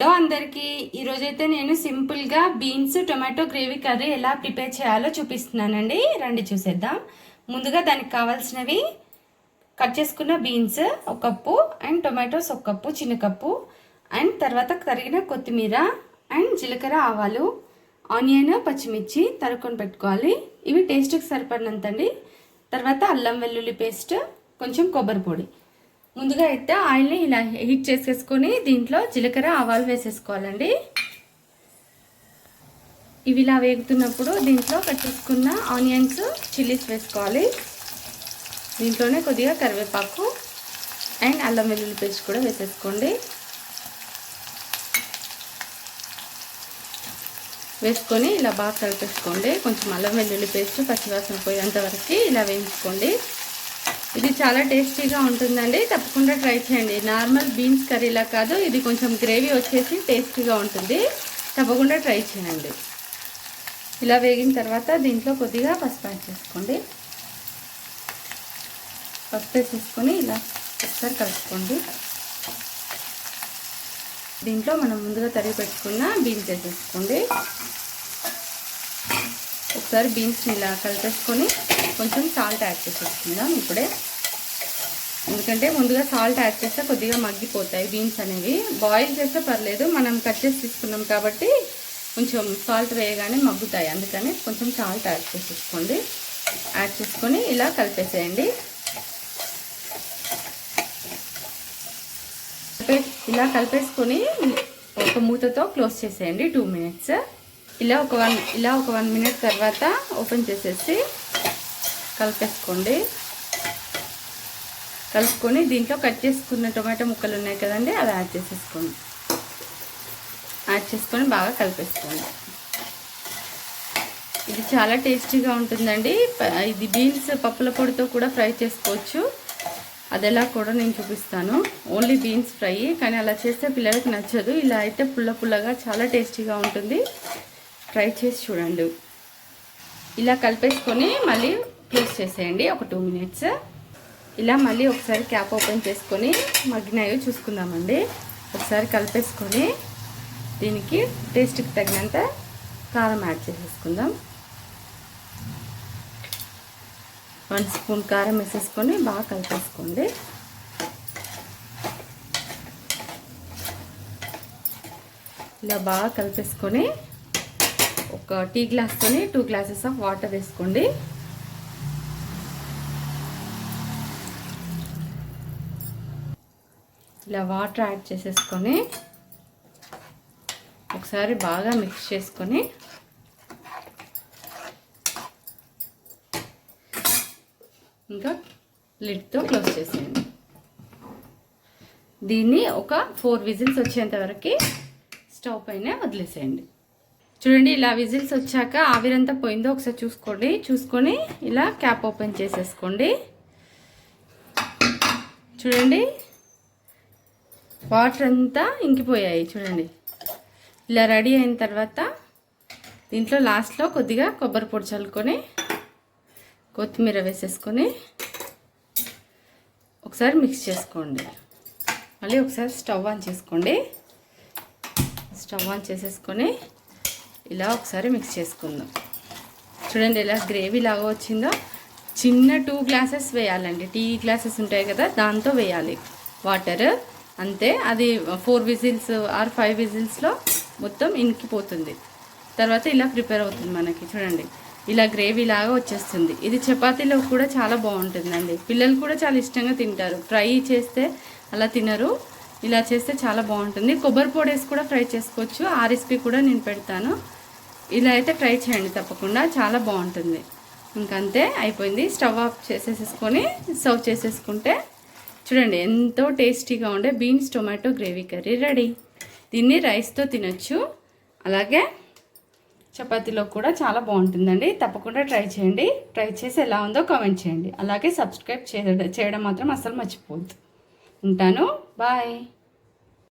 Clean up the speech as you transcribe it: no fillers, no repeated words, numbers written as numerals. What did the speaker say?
Hello అందరికీ ఈరోజైతే నేను సింపుల్గా బీన్స్ టొమాటో గ్రేవీ కర్రీ ఎలా ప్రిపేర్ చేయాలో చూపిస్తున్నానండి. రండి చూసేద్దాం. ముందుగా దానికి కావాల్సినవి కట్ చేసుకున్న బీన్స్ ఒక కప్పు అండ్ టొమాటోస్ ఒక కప్పు చిన్న కప్పు అండ్ తర్వాత తరిగిన కొత్తిమీర అండ్ జీలకర్ర ఆవాలు ఆనియన్ పచ్చిమిర్చి తరుక్కొని పెట్టుకోవాలి. ఇవి టేస్ట్కి సరిపడినంతండి. తర్వాత అల్లం వెల్లుల్లి పేస్ట్ కొంచెం కొబ్బరి పొడి. ముందుగా అయితే ఆయిల్ని ఇలా హీట్ చేసేసుకొని దీంట్లో జీలకర్ర ఆవాలు వేసేసుకోవాలండి. ఇవి ఇలా వేగుతున్నప్పుడు దీంట్లో కట్ చేసుకున్న ఆనియన్స్ చిల్లీస్ వేసుకోవాలి. దీంట్లోనే కొద్దిగా కరివేపాకు అండ్ అల్లం వెల్లుల్లి పేస్ట్ కూడా వేసేసుకోండి. వేసుకొని ఇలా బాగా కలిపేసుకోండి. కొంచెం అల్లం వెల్లుల్లి పేస్ట్ పచ్చివాసన పోయేంత వరకు ఇలా వేయించుకోండి. ఇది చాలా టేస్టీగా ఉంటుందండి. తప్పకుండా ట్రై చేయండి. నార్మల్ బీన్స్ కర్రీలా కాదు, ఇది కొంచెం గ్రేవీ వచ్చేసి టేస్టీగా ఉంటుంది. తప్పకుండా ట్రై చేయండి. ఇలా వేగిన తర్వాత దీంట్లో కొద్దిగా పసుపు యాడ్ చేసుకోండి. పసుపు వేసేసుకొని ఇలా ఒకసారి కలుపుకోండి. దీంట్లో మనం ముందుగా తరిగి పెట్టుకున్న బీన్స్ వేసేసుకోండి. ఒకసారి బీన్స్ని ఇలా కలిపేసుకొని కొంచెం సాల్ట్ యాడ్ చేసేసుకుందాం ఇప్పుడే. ఎందుకంటే ముందుగా సాల్ట్ యాడ్ చేస్తే కొద్దిగా మగ్గిపోతాయి బీన్స్ అనేవి. బాయిల్ చేస్తే పర్లేదు, మనం కట్ చేసి తీసుకున్నాం కాబట్టి కొంచెం సాల్ట్ వేయగానే మగ్గుతాయి. అందుకని కొంచెం సాల్ట్ యాడ్ చేసేసుకోండి. యాడ్ చేసుకొని ఇలా కలిపేసేయండి. ఇలా కలిపేసుకొని ఒక మూతతో క్లోజ్ చేసేయండి 2 minutes. ఇలా ఒక 1 minute తర్వాత ఓపెన్ చేసేసి కలిపేసుకోండి. కలుపుకొని దీంట్లో కట్ చేసుకున్న టొమాటో ముక్కలు ఉన్నాయి కదండి, అవి యాడ్ చేసేసుకోండి. యాడ్ చేసుకొని బాగా కలిపేసుకోండి. ఇది చాలా టేస్టీగా ఉంటుందండి. ఇది బీన్స్ పప్పుల పొడితో కూడా ఫ్రై చేసుకోవచ్చు. అది ఎలా కూడా నేను చూపిస్తాను. ఓన్లీ బీన్స్ ఫ్రై, కానీ అలా చేస్తే పిల్లలకి నచ్చదు. ఇలా అయితే పుల్ల పుల్లగా చాలా టేస్టీగా ఉంటుంది. ట్రై చేసి చూడండి. ఇలా కలిపేసుకొని మళ్ళీ క్లోజ్ చేసేయండి ఒక 2 minutes. ఇలా మళ్ళీ ఒకసారి క్యాప్ ఓపెన్ చేసుకొని మగ్గినాయో చూసుకుందామండి. ఒకసారి కలిపేసుకొని దీనికి టేస్ట్కి తగినంత కారం యాడ్ చేసేసుకుందాం. 1 స్పూన్ కారం వేసేసుకొని బాగా కలిపేసుకోండి. ఇలా బాగా కలిపేసుకొని ఒక టీ గ్లాస్తోని 2 glasses ఆఫ్ వాటర్ వేసుకోండి. ఇలా వాటర్ యాడ్ చేసేసుకొని ఒకసారి బాగా మిక్స్ చేసుకొని ఇంకా లిడ్తో క్లోజ్ చేసేయండి. దీన్ని ఒక 4 whistles వచ్చేంత వరకు స్టవ్ పైన వదిలేసేయండి. చూడండి, ఇలా విజిల్స్ వచ్చాక ఆవిరంతా పోయిందో ఒకసారి చూసుకోండి. చూసుకొని ఇలా క్యాప్ ఓపెన్ చేసేసుకోండి. చూడండి, వాటర్ అంతా ఇంకిపోయాయి. చూడండి, ఇలా రెడీ అయిన తర్వాత దీంట్లో లాస్ట్లో కొద్దిగా కొబ్బరి పొడి చల్లుకొని కొత్తిమీర వేసేసుకొని ఒకసారి మిక్స్ చేసుకోండి. మళ్ళీ ఒకసారి స్టవ్ ఆన్ చేసుకోండి. స్టవ్ ఆన్ చేసేసుకొని ఇలా ఒకసారి మిక్స్ చేసుకుందాం. చూడండి, ఇలా గ్రేవీ లాగా వచ్చిందో. చిన్న 2 glasses వేయాలండి. టీ గ్లాసెస్ ఉంటాయి కదా, దాంతో వేయాలి వాటర్. అంతే, అది 4 whistles ఆర్ 5 whistles మొత్తం ఇంకిపోతుంది. తర్వాత ఇలా ప్రిపేర్ అవుతుంది మనకి. చూడండి, ఇలా గ్రేవీ లాగా వచ్చేస్తుంది. ఇది చపాతీలో కూడా చాలా బాగుంటుందండి. పిల్లలు కూడా చాలా ఇష్టంగా తింటారు. ఫ్రై చేస్తే అలా తినరు, ఇలా చేస్తే చాలా బాగుంటుంది. కొబ్బరి పొడి వేసి కూడా ఫ్రై చేసుకోవచ్చు. ఆ రెసిపీ కూడా నేను పెడతాను. ఇలా అయితే ట్రై చేయండి తప్పకుండా, చాలా బాగుంటుంది. ఇంకంతే, అయిపోయింది. స్టవ్ ఆఫ్ చేసేసుకొని సర్వ్ చేసేసుకుంటే చూడండి ఎంతో టేస్టీగా ఉండే beans tomato gravy curry ready. దీన్ని రైస్తో తినొచ్చు, అలాగే చపాతీలో కూడా చాలా బాగుంటుందండి. తప్పకుండా ట్రై చేయండి. ట్రై చేసి ఎలా ఉందో కామెంట్ చేయండి. అలాగే సబ్స్క్రైబ్ చేయడం మాత్రం అస్సలు మర్చిపోవద్దు. ఉంటాను, బాయ్.